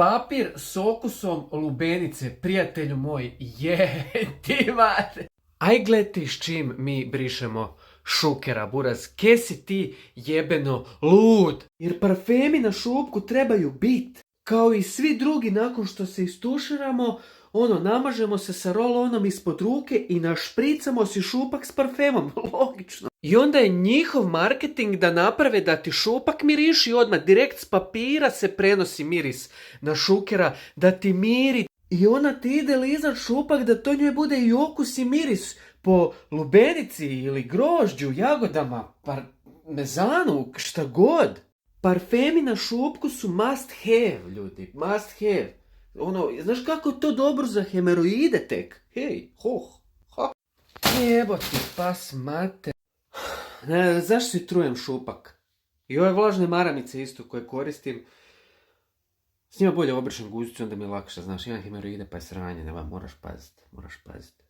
Papir s okusom lubenice, prijatelju moj, ti mate. Aj gledaj s čim mi brišemo Šukera, buraz. Ke si ti jebeno lud? Jer parfemi na šupku trebaju bit. Kao i svi drugi nakon što se istuširamo, namažemo se sa roll-onom ispod ruke i našpricamo si šupak s parfemom. Logično. I onda je njihov marketing da naprave da ti šupak miriši odmah. Direkt s papira se prenosi miris na Šukera, da ti miri. I ona ti ide lizat šupak da to njoj bude i okus i miris po lubenici ili grožđu, jagodama, parmezanu, šta god. Parfemi na šupku su must have, ljudi, must have. Znaš kako je to dobro za hemeroide tek? Hej, ha. Jeboti pas mate. Zašto si trujem šupak? I ove vlažne maramice isto koje koristim, s njima bolje obrišem guzicu, onda mi je lakše, znaš, imam hemeroide pa je sranje, nema, moraš paziti.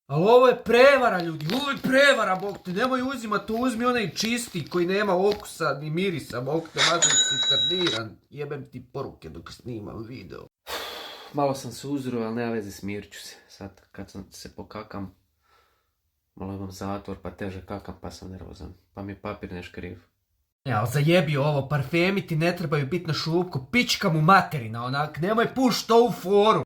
Ali ovo je prevara, ljudi, ovo je prevara, bog te, nemoj uzimati, uzmi onaj čisti koji nema okusa ni mirisa, bog te, mazno si tardiran, jebem ti poruke dok snimam video. Malo sam se uzruo, ali nema veze, smirit ću se. Sad, kad sam se pokakam, malo imam zatvor, pa teže kakam, pa sam nervozan. Pa mi je papir neš kriv. Ja, zajebi ovo, parfemi ti ne trebaju biti na šupku, pička mu materina, onak, nemoj puš to u foru.